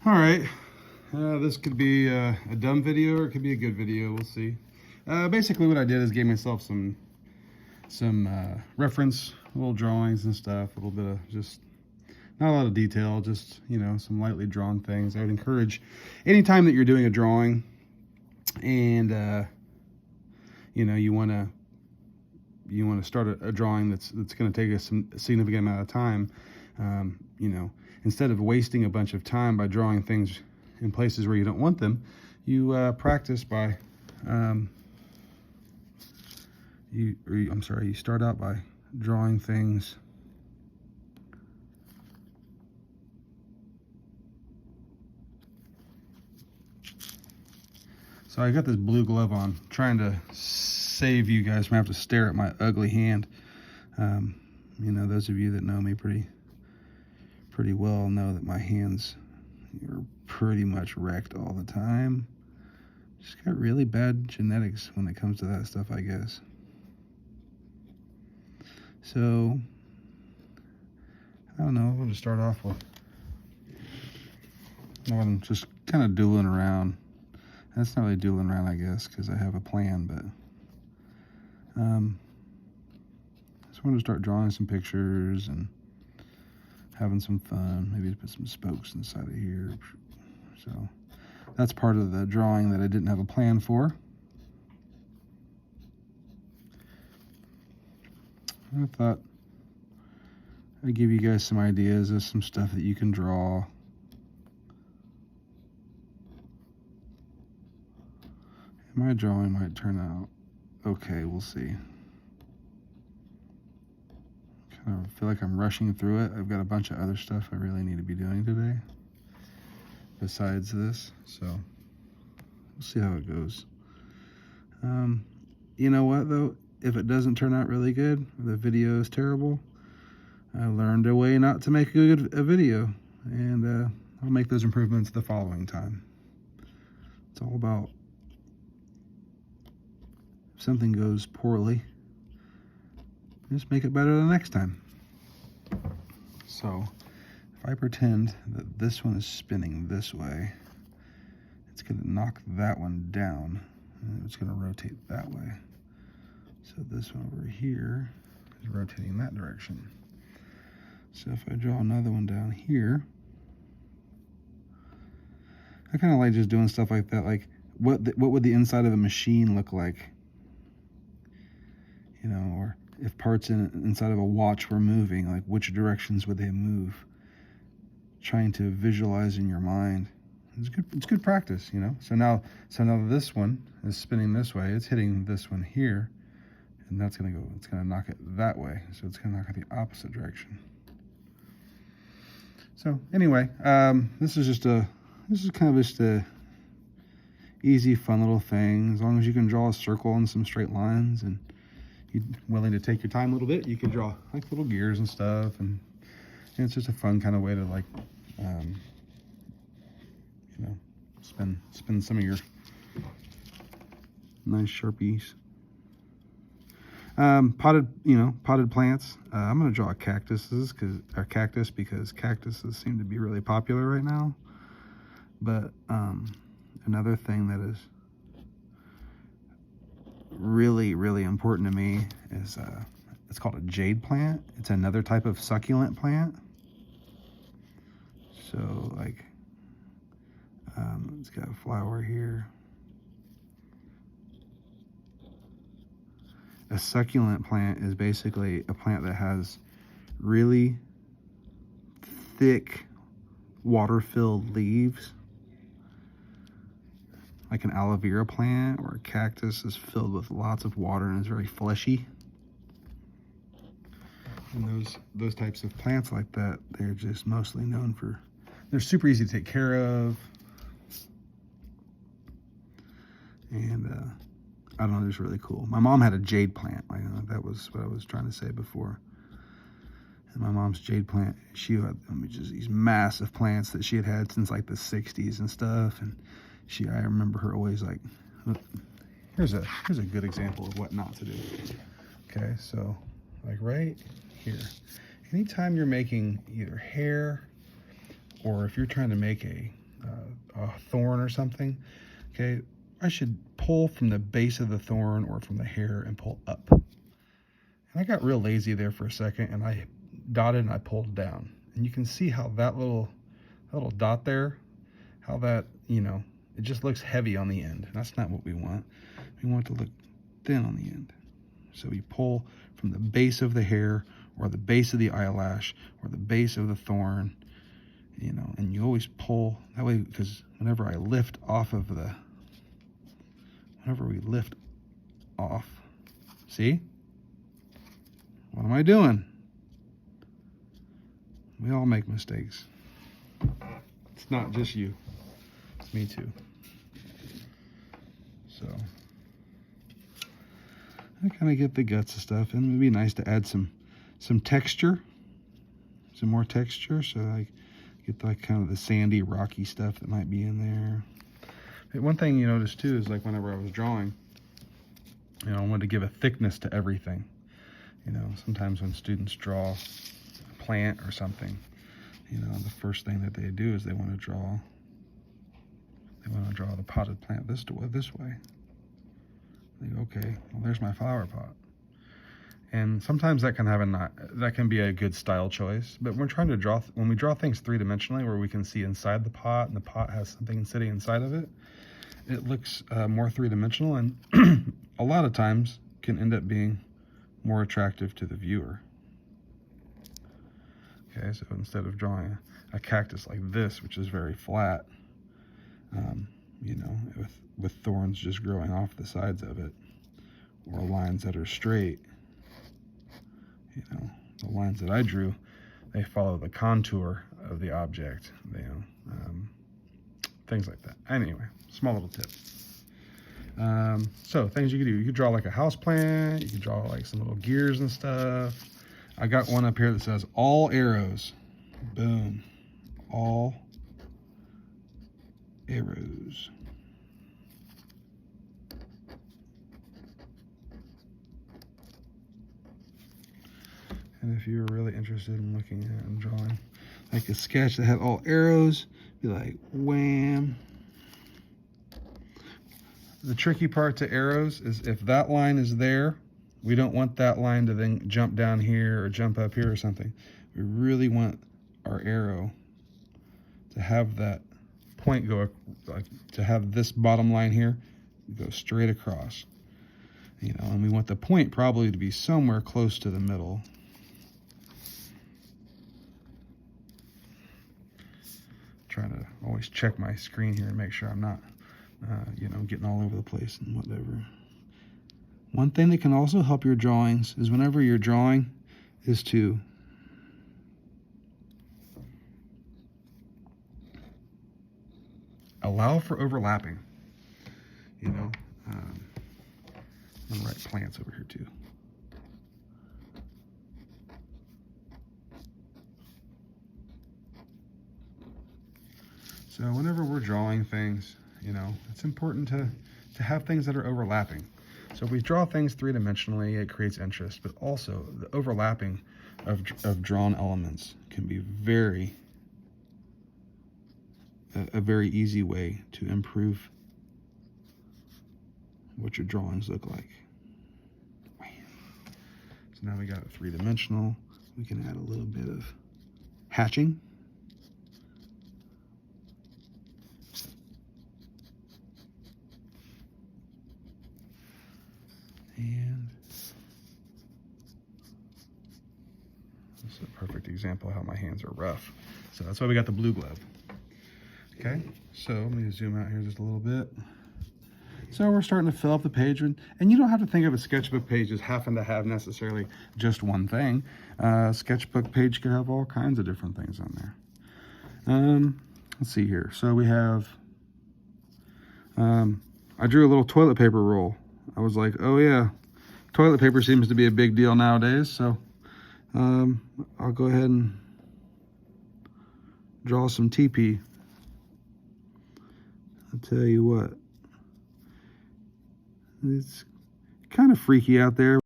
All right, this could be a dumb video or it could be a good video. We'll see. Basically, what I did is gave myself some reference, little drawings and stuff. A little bit of just not a lot of detail, just some lightly drawn things. I would encourage anytime that you're doing a drawing and you want to start a drawing that's going to take a significant amount of time. Instead of wasting a bunch of time by drawing things in places where you don't want them, you practice by you start out by drawing things so I got this blue glove on, trying to save you guys from having to stare at my ugly hand. Those of you that know me pretty well know that my hands are pretty much wrecked all the time. Just got really bad genetics when it comes to that stuff, I guess. So, I don't know, we'll just start off with, I'm just kind of doodling around. That's not really doodling around, I guess, because I have a plan, but just want to start drawing some pictures and having some fun. Maybe put some spokes inside of here. So that's part of the drawing that I didn't have a plan for. I thought I'd give you guys some ideas of some stuff that you can draw. My drawing might turn out okay, we'll see. Kind of feel like I'm rushing through it. I've got a bunch of other stuff I really need to be doing today besides this, so we'll see how it goes. You know what though, if it doesn't turn out really good, the video is terrible, I learned a way not to make a video, and I'll make those improvements the following time. It's all about, if something goes poorly, just make it better the next time. So if I pretend that this one is spinning this way, it's going to knock that one down, and it's going to rotate that way. So this one over here is rotating that direction. So if I draw another one down here, I kind of like just doing stuff like that. Like, what would the inside of a machine look like? Or if parts inside of a watch were moving, like which directions would they move? Trying to visualize in your mind. It's good practice, So now this one is spinning this way. It's hitting this one here, and it's gonna knock it that way. So it's gonna knock it the opposite direction. So anyway, this is kind of just a easy, fun little thing. As long as you can draw a circle and some straight lines, and you're willing to take your time a little bit, you can draw like little gears and stuff, and it's just a fun kind of way to like, spend some of your nice Sharpies. Potted plants. I'm gonna draw cactus because cactuses seem to be really popular right now. But another thing that is really, really important to me is it's called a jade plant. It's another type of succulent plant. So like, it's got a flower here. A succulent plant is basically a plant that has really thick, water-filled leaves. Like an aloe vera plant or a cactus is filled with lots of water and is very fleshy. And those types of plants like that, they're just mostly known for, they're super easy to take care of. And I don't know, they're just really cool. My mom had a jade plant. That was what I was trying to say before. And my mom's jade plant, she had just these massive plants that she had since like the 60s and stuff. And I remember her always like, here's a good example of what not to do. Okay, so like right here, anytime you're making either hair or if you're trying to make a thorn or something, okay, I should pull from the base of the thorn or from the hair and pull up. And I got real lazy there for a second, and I dotted and I pulled down. And you can see how that little dot there, how that, you know, it just looks heavy on the end. That's not what we want. We want it to look thin on the end. So you pull from the base of the hair or the base of the eyelash or the base of the thorn, you know, and you always pull that way, because whenever we lift off, see? What am I doing? We all make mistakes. It's not just you. It's me too. So I kind of get the guts of stuff, and it would be nice to add some texture, some more texture, so I get like kind of the sandy, rocky stuff that might be in there. But one thing you notice too is, like, whenever I was drawing, you know, I wanted to give a thickness to everything. You know, sometimes when students draw a plant or something, you know, the first thing that they do is they want to draw the potted plant this way. They go, okay, well, there's my flower pot. And sometimes that can be a good style choice. But when we draw things three-dimensionally, where we can see inside the pot and the pot has something sitting inside of it, it looks more three-dimensional, and a lot of times can end up being more attractive to the viewer. Okay, so instead of drawing a cactus like this, which is very flat, you know, with thorns just growing off the sides of it, or lines that are straight, you know, the lines that I drew, they follow the contour of the object, you know, things like that. Anyway, small little tip. So things you could do, you could draw like a house plant, you could draw like some little gears and stuff. I got one up here that says all arrows. Boom. All arrows. And if you were really interested in looking at and drawing like a sketch that had all arrows, be like, wham. The tricky part to arrows is if that line is there, we don't want that line to then jump down here or jump up here or something. We really want our arrow to have that point go, like, to have this bottom line here go straight across, you know, and we want the point probably to be somewhere close to the middle. Trying to always check my screen here and make sure I'm not, you know, getting all over the place and whatever. One thing that can also help your drawings is whenever you're drawing is to allow for overlapping. You know, I'm gonna write plants over here too. So whenever we're drawing things, you know, it's important to have things that are overlapping. So if we draw things three-dimensionally, it creates interest, but also the overlapping of drawn elements can be a very easy way to improve what your drawings look like. So now we got it three-dimensional. We can add a little bit of hatching. And this is a perfect example of how my hands are rough. So that's why we got the blue glove. Okay, so let me zoom out here just a little bit. So we're starting to fill up the page, and you don't have to think of a sketchbook page as having to have necessarily just one thing. Sketchbook page could have all kinds of different things on there. Let's see here. So we have, I drew a little toilet paper roll. I was like, oh yeah, toilet paper seems to be a big deal nowadays, so I'll go ahead and draw some TP. I'll tell you what, it's kind of freaky out there.